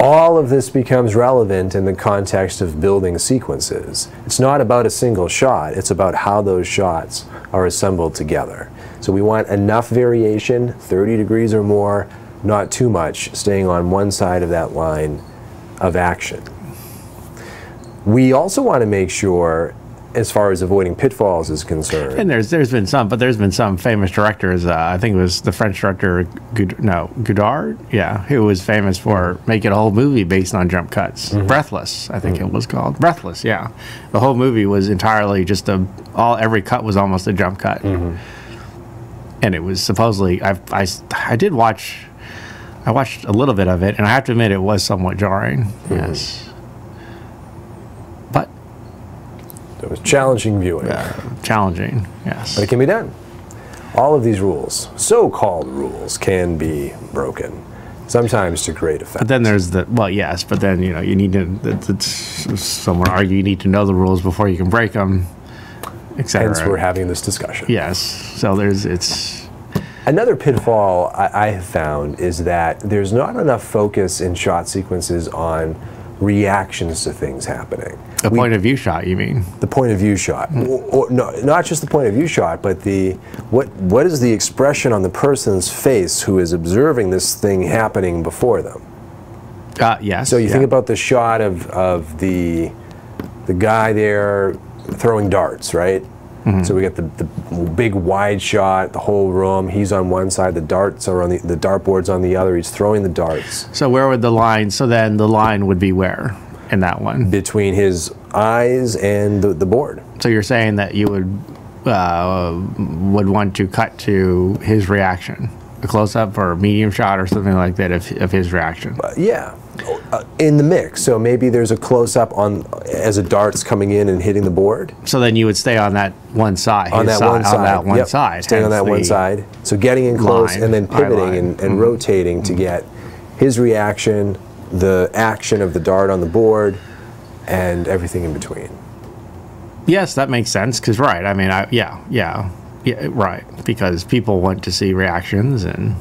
All of this becomes relevant in the context of building sequences. It's not about a single shot, it's about how those shots are assembled together. So we want enough variation, 30 degrees or more, not too much, staying on one side of that line of action. We also want to make sure, as far as avoiding pitfalls is concerned. And there's been some famous directors. I think it was the French director Godard, who was famous for making a whole movie based on jump cuts. Breathless, I think it was called. Breathless, yeah. The whole movie was entirely just every cut was almost a jump cut, and it was supposedly. I watched a little bit of it, and I have to admit it was somewhat jarring. Yes. But it was challenging viewing. Challenging, yes. But it can be done. All of these rules, so-called rules, can be broken, sometimes to great effect. But then there's but then you need to. Some would argue you need to know the rules before you can break them, etc. Hence, we're having this discussion. Yes. So it's. Another pitfall I have found is that there's not enough focus in shot sequences on reactions to things happening. A point of view shot, you mean? The point of view shot. Or no, not just the point of view shot, but what is the expression on the person's face who is observing this thing happening before them? Yes. So you think about the shot of the guy there throwing darts, right? So we got the big wide shot, the whole room. He's on one side, the darts are on the dartboard's on the other. He's throwing the darts. So where would the line? So then the line would be where in that one? Between his eyes and the board. So you're saying that you would want to cut to his reaction, a close-up or a medium shot or something like that of his reaction. Yeah. In the mix, so maybe there's a close-up as a dart's coming in and hitting the board. So then you would stay on that one side. On that one side. Staying on that one side. So getting in close and then pivoting and rotating to get his reaction, the action of the dart on the board, and everything in between. Yes, that makes sense. Because right, I mean, right. Because people want to see reactions, and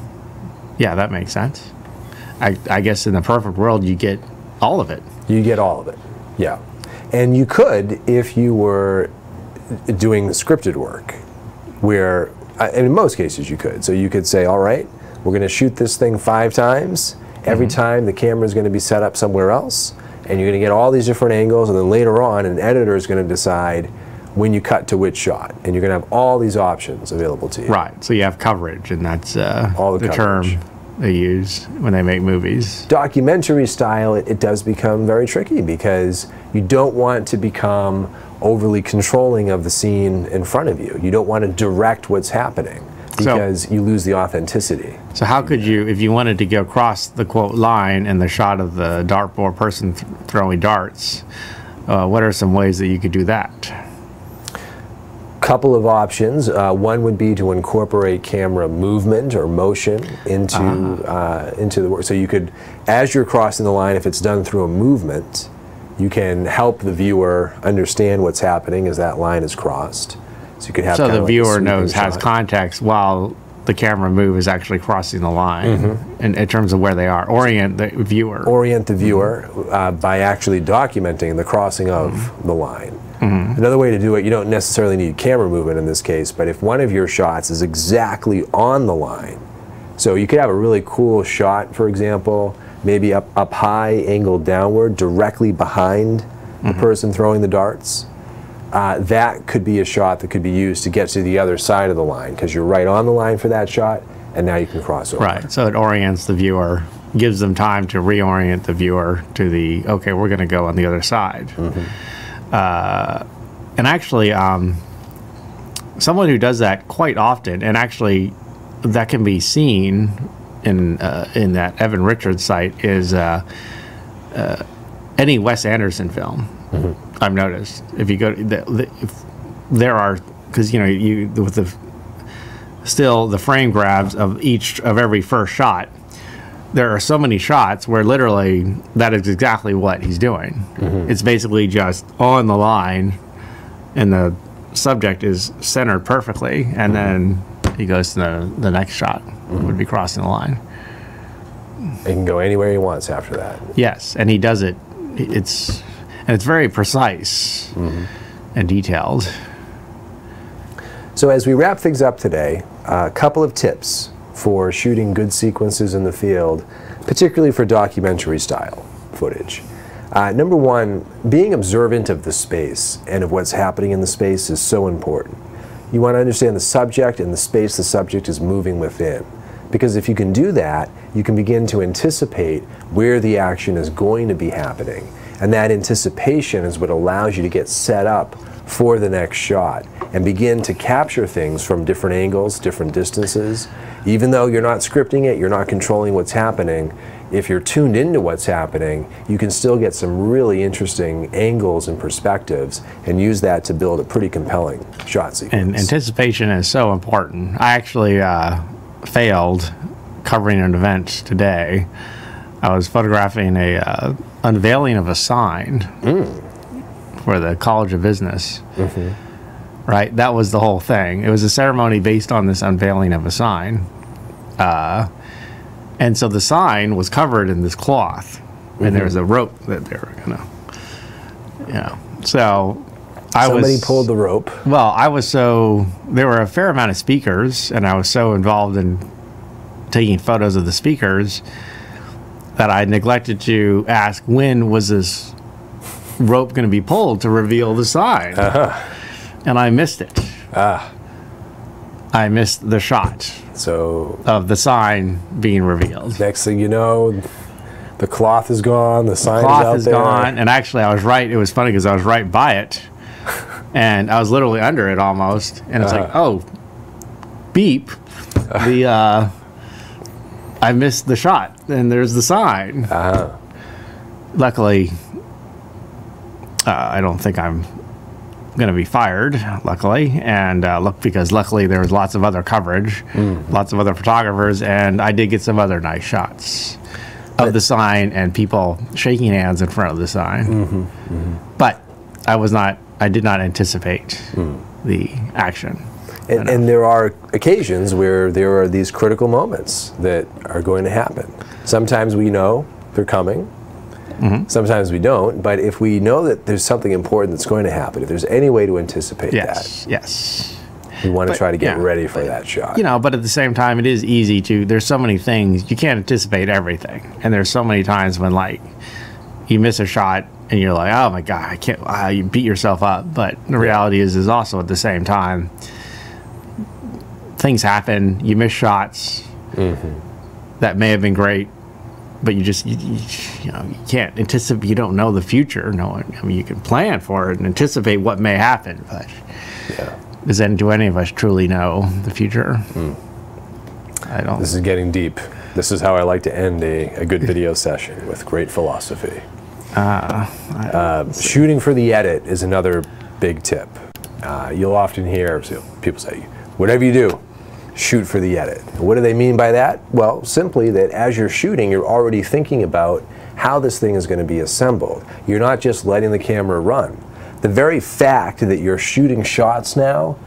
that makes sense. I guess in the perfect world, you get all of it. You get all of it, yeah. And you could, if you were doing scripted work, where, and in most cases you could. So you could say, all right, we're going to shoot this thing 5 times. Every time the camera is going to be set up somewhere else, and you're going to get all these different angles, and then later on, an editor is going to decide when you cut to which shot, and you're going to have all these options available to you. Right, so you have coverage, and that's all the term they use when they make movies. Documentary style, it does become very tricky because you don't want to become overly controlling of the scene in front of you. You don't want to direct what's happening because you lose the authenticity. So how could you, if you wanted to go across the quote line and the shot of the dartboard person throwing darts, what are some ways that you could do that? Couple of options. One would be to incorporate camera movement or motion into the work. So you could, as you're crossing the line, if it's done through a movement, you can help the viewer understand what's happening as that line is crossed. So you could have. So the viewer has context while the camera move is actually crossing the line in terms of where they are. Orient the viewer. Orient the viewer by actually documenting the crossing of the line. Another way to do it, you don't necessarily need camera movement in this case, but if one of your shots is exactly on the line, so you could have a really cool shot, for example, maybe up high, angled downward, directly behind the person throwing the darts. That could be a shot that could be used to get to the other side of the line, because you're right on the line for that shot, and now you can cross over. Right, so it orients the viewer, gives them time to reorient the viewer to the, okay, we're going to go on the other side. And actually, someone who does that quite often, and actually that can be seen in that Evan Richards site, is any Wes Anderson film. I've noticed if you go, if there are, because you with the frame grabs of every first shot. There are so many shots where literally that is exactly what he's doing. It's basically just on the line, and the subject is centered perfectly, and then he goes to the next shot, would be crossing the line. He can go anywhere he wants after that. Yes, and he does it. It's very precise and detailed. So as we wrap things up today, a couple of tips for shooting good sequences in the field, particularly for documentary style footage. Number one, being observant of the space and of what's happening in the space is so important. You want to understand the subject and the space the subject is moving within. Because if you can do that, you can begin to anticipate where the action is going to be happening. And that anticipation is what allows you to get set up for the next shot and begin to capture things from different angles, different distances. Even though you're not scripting it, you're not controlling what's happening, if you're tuned into what's happening, you can still get some really interesting angles and perspectives and use that to build a pretty compelling shot sequence. And anticipation is so important. I actually failed covering an event today. I was photographing a unveiling of a sign for the College of Business. Right, that was the whole thing. It was a ceremony based on this unveiling of a sign, and so the sign was covered in this cloth, and there was a rope that they were gonna, So somebody pulled the rope. Well, there were a fair amount of speakers, and I was so involved in taking photos of the speakers that I neglected to ask when was this rope going to be pulled to reveal the sign. And I missed it. I missed the shot of the sign being revealed. Next thing you know, the cloth is gone, the sign is gone, and actually I was right. It was funny because I was right by it, and I was literally under it almost, and it's like, oh, beep, I missed the shot, and there's the sign. Luckily, I don't think I'm going to be fired, luckily, and because luckily there was lots of other coverage, lots of other photographers, and I did get some other nice shots of the sign and people shaking hands in front of the sign. But I did not anticipate the action. And there are occasions where there are these critical moments that are going to happen. Sometimes we know they're coming. Sometimes we don't, but if we know that there's something important that's going to happen, if there's any way to anticipate that, we want to try to get ready for that shot. But at the same time, it is easy to, there's so many things, you can't anticipate everything. And there's so many times when, like, you miss a shot and you're like, oh my God, I can't, you beat yourself up. But the reality is also at the same time, things happen, you miss shots that may have been great, but you just, you can't anticipate, you don't know the future. You can plan for it and anticipate what may happen, but do any of us truly know the future? I don't. This is getting deep. This is how I like to end a good video session, with great philosophy. Shooting for the edit is another big tip. You'll often hear people say, whatever you do, shoot for the edit. What do they mean by that? Well, simply that as you're shooting, you're already thinking about how this thing is going to be assembled. You're not just letting the camera run. The very fact that you're shooting shots now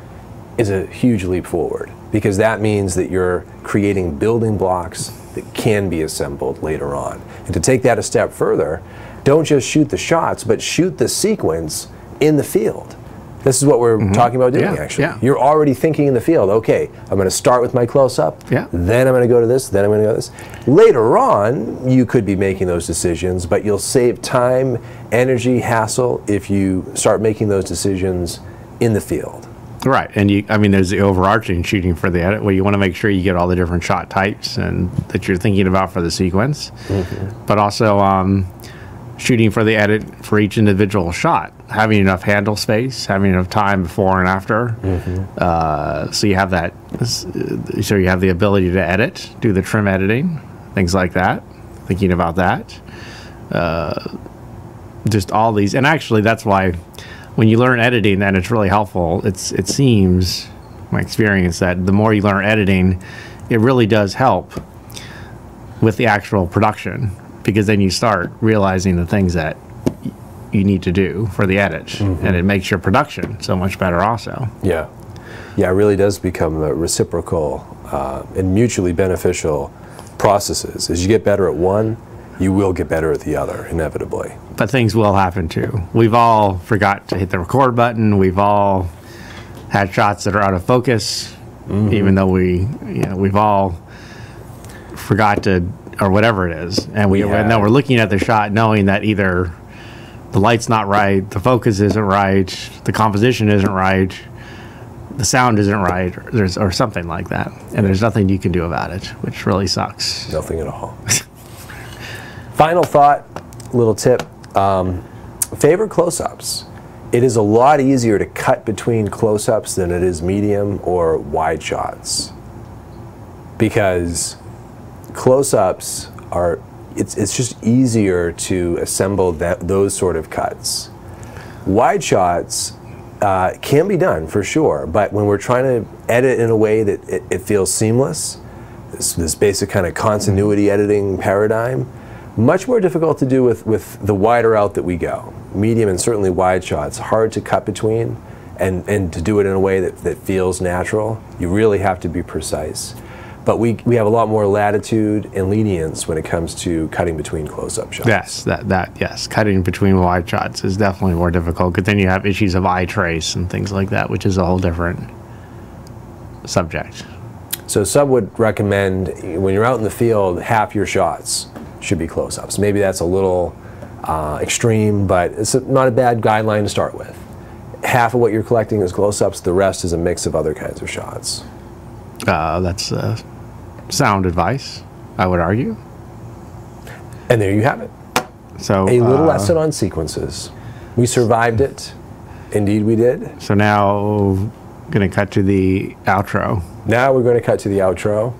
is a huge leap forward, because that means that you're creating building blocks that can be assembled later on. And to take that a step further, don't just shoot the shots, but shoot the sequence in the field. This is what we're talking about doing, actually. You're already thinking in the field, okay, I'm going to start with my close-up, then I'm going to go to this, then I'm going to go to this. Later on, you could be making those decisions, but you'll save time, energy, hassle if you start making those decisions in the field. Right, and there's the overarching shooting for the edit, where you want to make sure you get all the different shot types and that you're thinking about for the sequence, but also shooting for the edit for each individual shot, having enough handle space, having enough time before and after, so you have that, so you have the ability to edit, do the trim editing, things like that, thinking about that, just all these. And actually that's why when you learn editing, then it's really helpful. It seems, my experience, that the more you learn editing, it really does help with the actual production, because then you start realizing the things that you need to do for the edit, and it makes your production so much better also. Yeah, it really does become a reciprocal and mutually beneficial processes. As you get better at one, you will get better at the other, inevitably. But things will happen too. We've all forgot to hit the record button. We've all had shots that are out of focus, even though we've all forgot to, or whatever it is, and and then we're looking at the shot knowing that either the light's not right, the focus isn't right, the composition isn't right, the sound isn't right, or something like that, and there's nothing you can do about it, which really sucks. Nothing at all. Final thought, little tip, favorite close-ups. It is a lot easier to cut between close-ups than it is medium or wide shots, because close-ups are, it's just easier to assemble those sort of cuts. Wide shots can be done for sure, but when we're trying to edit in a way that it feels seamless, this basic kind of continuity editing paradigm, much more difficult to do with the wider out that we go. Medium and certainly wide shots, hard to cut between, and to do it in a way that feels natural. You really have to be precise. But we have a lot more latitude and lenience when it comes to cutting between close-up shots. Yes, yes, cutting between wide shots is definitely more difficult, because then you have issues of eye trace and things like that, which is a whole different subject. So Sub would recommend, when you're out in the field, half your shots should be close-ups. Maybe that's a little extreme, but it's not a bad guideline to start with. Half of what you're collecting is close-ups, the rest is a mix of other kinds of shots. That's sound advice, I would argue. And there you have it. So a little lesson on sequences. We survived it. Indeed we did. So now, going to cut to the outro. Now we're going to cut to the outro.